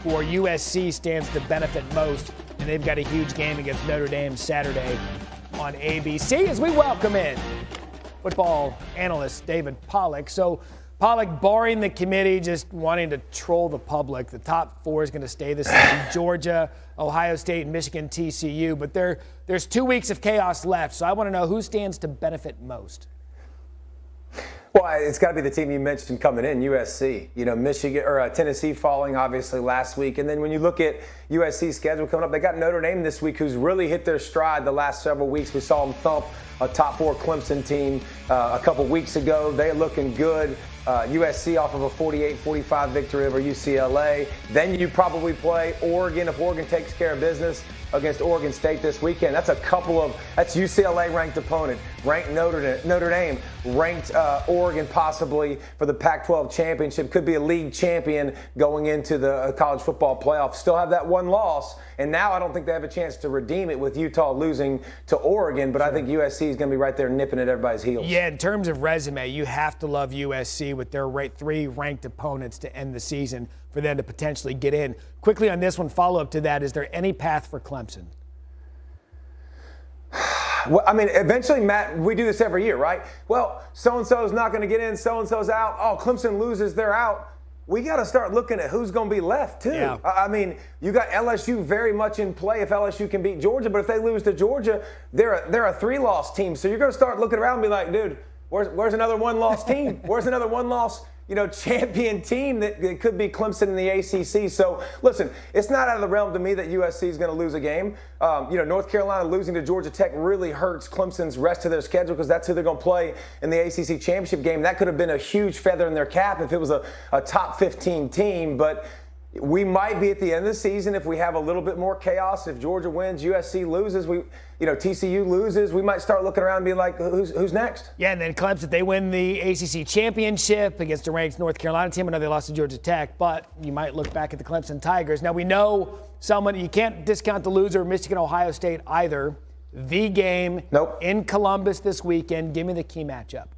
for USC stands to benefit most, and they've got a huge game against Notre Dame Saturday on ABC as we welcome in football analyst David Pollack. So, Pollack, barring the committee just wanting to troll the public, the top four is going to stay the same: Georgia, Ohio State, Michigan, TCU. But there's 2 weeks of chaos left, so I want to know who stands to benefit most. Well, it's got to be the team you mentioned coming in, USC. You know, Michigan or Tennessee falling obviously last week, and then when you look at USC's schedule coming up, they got Notre Dame this week, who's really hit their stride the last several weeks. We saw them thump a top four Clemson team a couple weeks ago. They're looking good. USC off of a 48-45 victory over UCLA. Then you probably play Oregon if Oregon takes care of business against Oregon State this weekend. That's that's UCLA ranked opponent, ranked Notre Dame, ranked Oregon possibly for the Pac-12 championship. Could be a league champion going into the college football playoff. Still have that one loss, and now I don't think they have a chance to redeem it with Utah losing to Oregon, but I think USC is going to be right there nipping at everybody's heels. Yeah, in terms of resume, you have to love USC with their three ranked opponents to end the season for them to potentially get in. Quickly on this one, follow-up to that, is there any path for Clemson? Well, I mean, eventually, Matt, we do this every year, right? Well, so-and-so is not going to get in, so-and-so's out. Oh, Clemson loses, they're out. We got to start looking at who's going to be left, too. Yeah. I mean, you got LSU very much in play if LSU can beat Georgia, but if they lose to Georgia, they're a three-loss team. So you're going to start looking around and be like, dude, where's another one-loss team? Where's another one-loss champion team that could be Clemson in the ACC. So, listen, it's not out of the realm to me that USC is going to lose a game. North Carolina losing to Georgia Tech really hurts Clemson's rest of their schedule because that's who they're going to play in the ACC championship game. That could have been a huge feather in their cap if it was a top 15 team, but we might be at the end of the season if we have a little bit more chaos. If Georgia wins, USC loses, TCU loses, we might start looking around and be like, who's next? Yeah, and then Clemson, they win the ACC championship against a ranked North Carolina team. I know they lost to Georgia Tech, but you might look back at the Clemson Tigers. Now, we know you can't discount the loser, Michigan, Ohio State either. The game in Columbus this weekend. Give me the key matchup.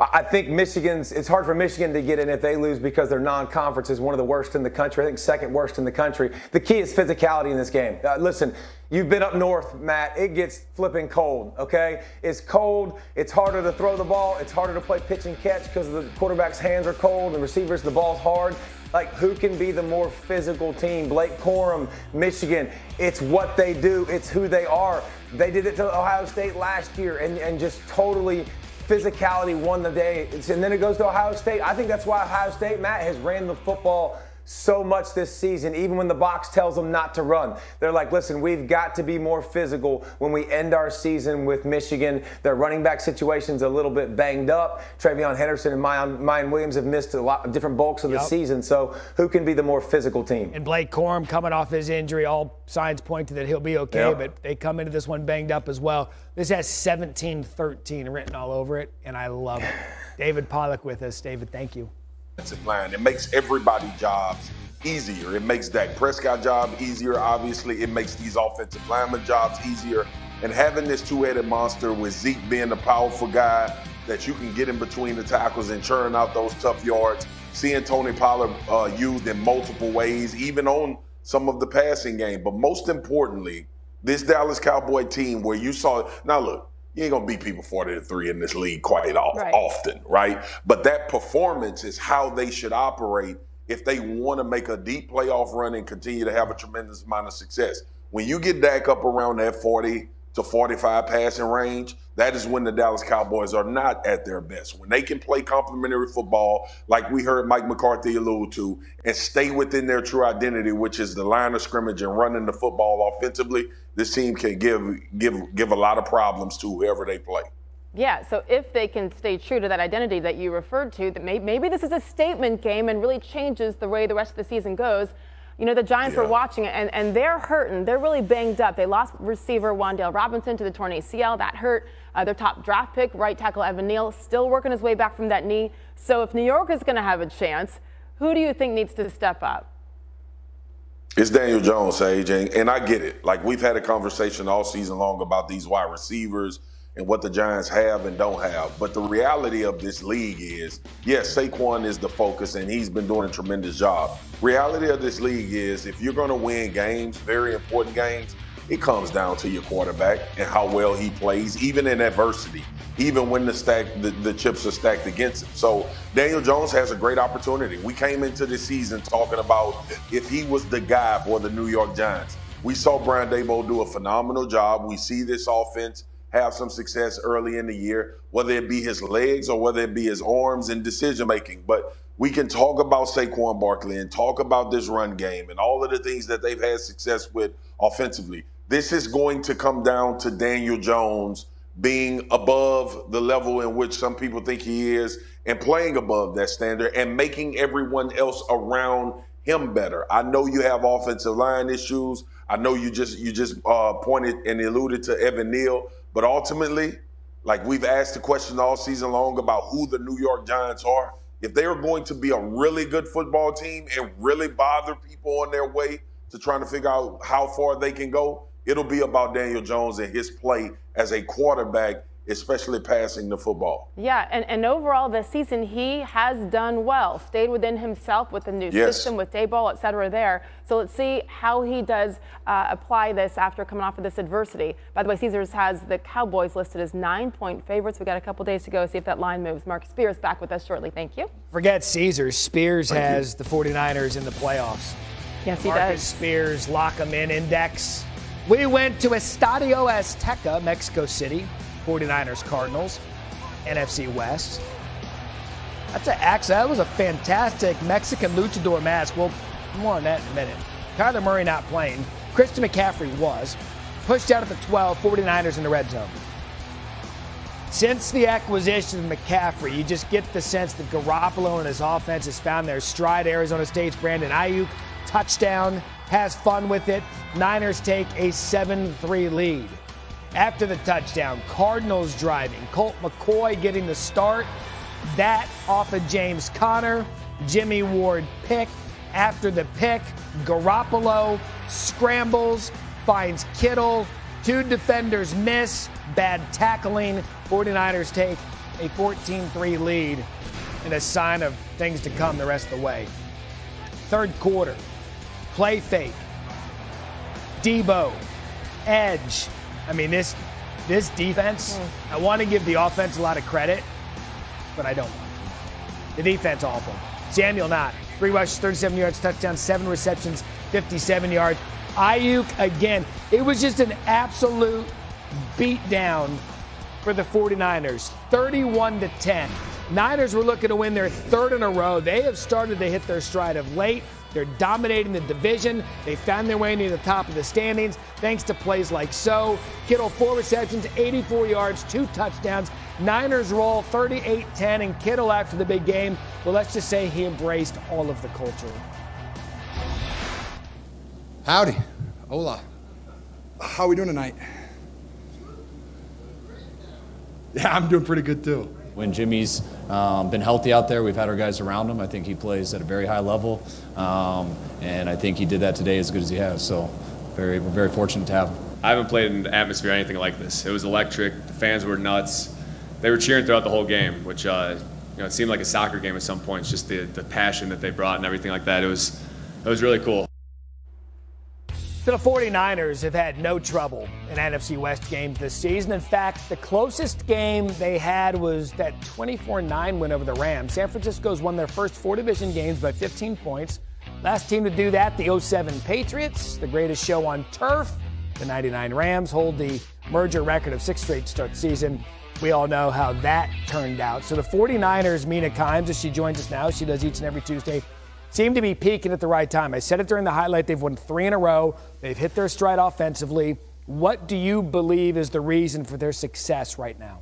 I think it's hard for Michigan to get in if they lose because their non-conference is one of the worst in the country. I think second worst in the country. The key is physicality in this game. Listen, you've been up north, Matt. It gets flipping cold, okay? It's cold. It's harder to throw the ball. It's harder to play pitch and catch because the quarterback's hands are cold and receivers, the ball's hard. Like, who can be the more physical team? Blake Corum, Michigan. It's what they do. It's who they are. They did it to Ohio State last year and just totally physicality won the day, and then it goes to Ohio State. I think that's why Ohio State, Matt, has ran the football so much this season, even when the box tells them not to run. They're like, listen, we've got to be more physical when we end our season with Michigan. Their running back situation's a little bit banged up. Travion Henderson and Mayan Williams have missed a lot of different bulks of the season, so who can be the more physical team? And Blake Corum coming off his injury, all signs point to that he'll be okay, but they come into this one banged up as well. This has 17-13 written all over it, and I love it. David Pollack with us. David, thank you. Line. It makes everybody's jobs easier. It makes Dak Prescott job easier, obviously. It makes these offensive linemen jobs easier. And having this two-headed monster with Zeke being the powerful guy that you can get in between the tackles and churn out those tough yards, seeing Tony Pollard used in multiple ways, even on some of the passing game. But most importantly, this Dallas Cowboy team where you saw – now look, you ain't going to beat people 40-3 in this league quite often, right? But that performance is how they should operate if they want to make a deep playoff run and continue to have a tremendous amount of success. When you get Dak up around that 40 to 45 passing range, that is when the Dallas Cowboys are not at their best. When they can play complementary football, like we heard Mike McCarthy allude to, and stay within their true identity, which is the line of scrimmage and running the football offensively, this team can give a lot of problems to whoever they play. Yeah, so if they can stay true to that identity that you referred to, that maybe this is a statement game and really changes the way the rest of the season goes. You know, the Giants were watching it, and they're hurting. They're really banged up. They lost receiver Wan'Dale Robinson to the torn ACL. That hurt. Their top draft pick, right tackle Evan Neal, still working his way back from that knee. So if New York is going to have a chance, who do you think needs to step up? It's Daniel Jones, Sage, and I get it. Like, we've had a conversation all season long about these wide receivers and what the Giants have and don't have. But the reality of this league is, yes, Saquon is the focus, and he's been doing a tremendous job. Reality of this league is, if you're going to win games, very important games, it comes down to your quarterback and how well he plays, even in adversity, even when the chips are stacked against him. So Daniel Jones has a great opportunity. We came into this season talking about if he was the guy for the New York Giants. We saw Brian Daboll do a phenomenal job. We see this offense have some success early in the year, whether it be his legs or whether it be his arms and decision making. But we can talk about Saquon Barkley and talk about this run game and all of the things that they've had success with offensively. This is going to come down to Daniel Jones being above the level in which some people think he is and playing above that standard and making everyone else around him better. I know you have offensive line issues. I know you just pointed and alluded to Evan Neal, but ultimately, like we've asked the question all season long about who the New York Giants are. If they are going to be a really good football team and really bother people on their way to trying to figure out how far they can go, it'll be about Daniel Jones and his play as a quarterback, especially passing the football. Yeah, and overall this season, he has done well, stayed within himself with the new system, with Daboll, et cetera there. So let's see how he does apply this after coming off of this adversity. By the way, Caesars has the Cowboys listed as 9-point favorites. We've got a couple days to go, see if that line moves. Mark Spears back with us shortly. Thank you. Forget Caesars. Spears has the 49ers in the playoffs. Yes, he Marcus does. Spears, lock 'em in index. We went to Estadio Azteca, Mexico City. 49ers, Cardinals, NFC West. That was a fantastic Mexican luchador mask. Well, more on that in a minute. Kyler Murray not playing. Christian McCaffrey was. Pushed out at the 12, 49ers in the red zone. Since the acquisition of McCaffrey, you just get the sense that Garoppolo and his offense has found their stride. Arizona State's Brandon Ayuk, touchdown, has fun with it. Niners take a 7-3 lead. After the touchdown, Cardinals driving. Colt McCoy getting the start. That off of James Conner. Jimmy Ward pick. After the pick, Garoppolo scrambles, finds Kittle. Two defenders miss. Bad tackling. 49ers take a 14-3 lead and a sign of things to come the rest of the way. Third quarter, play fake. Debo, edge. I mean, this defense, I want to give the offense a lot of credit, but I don't. The defense awful. Samuel not. 3 rushes, 37 yards, touchdown, 7 receptions, 57 yards. Ayuk again. It was just an absolute beatdown for the 49ers. 31-10. Niners were looking to win their third in a row. They have started to hit their stride of late. They're dominating the division. They found their way near the top of the standings thanks to plays like so. Kittle, 4 receptions, 84 yards, 2 touchdowns. Niners roll 38-10, and Kittle after the big game, well, let's just say he embraced all of the culture. Howdy. Hola. How are we doing tonight? Yeah, I'm doing pretty good too. When Jimmy's been healthy out there, we've had our guys around him. I think he plays at a very high level, and I think he did that today as good as he has. So we're very fortunate to have him. I haven't played in an atmosphere anything like this. It was electric. The fans were nuts. They were cheering throughout the whole game, which it seemed like a soccer game at some points. Just the passion that they brought and everything like that. It was really cool. So the 49ers have had no trouble in NFC West games this season. In fact, the closest game they had was that 24-9 win over the Rams. San Francisco's won their first 4 division games by 15 points. Last team to do that, the 07 Patriots, the greatest show on turf. The 99 Rams hold the merger record of 6 straight start season. We all know how that turned out. So the 49ers, Mina Kimes, as she joins us now, she does each and every Tuesday, seem to be peaking at the right time. I said it during the highlight. They've won 3 in a row. They've hit their stride offensively. What do you believe is the reason for their success right now?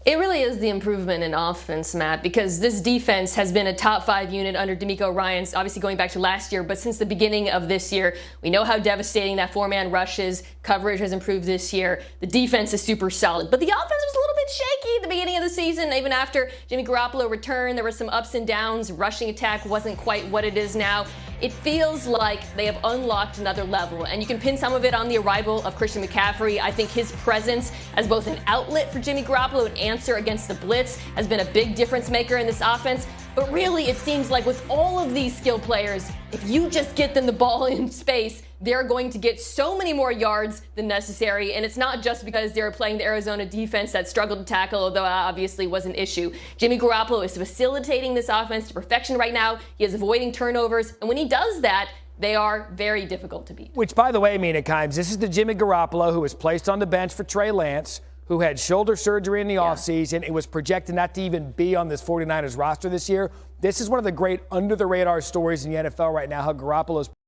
It really is the improvement in offense, Matt, because this defense has been a top 5 unit under DeMeco Ryans, obviously going back to last year, but since the beginning of this year, we know how devastating that 4-man rush is. Coverage has improved this year. The defense is super solid, but the offense was a little bit shaky at the beginning of the season. Even after Jimmy Garoppolo returned, there were some ups and downs. Rushing attack wasn't quite what it is now. it feels like they have unlocked another level. And you can pin some of it on the arrival of Christian McCaffrey. I think his presence as both an outlet for Jimmy Garoppolo, an answer against the blitz, has been a big difference maker in this offense. But really, it seems like with all of these skill players, if you just get them the ball in space, they're going to get so many more yards than necessary. And it's not just because they're playing the Arizona defense that struggled to tackle, although that obviously was an issue. Jimmy Garoppolo is facilitating this offense to perfection right now. He is avoiding turnovers. And when he does that, they are very difficult to beat. Which, by the way, Mina Kimes, this is the Jimmy Garoppolo who was placed on the bench for Trey Lance, who had shoulder surgery in the offseason. It was projected not to even be on this 49ers roster this year. This is one of the great under-the-radar stories in the NFL right now, how Garoppolo's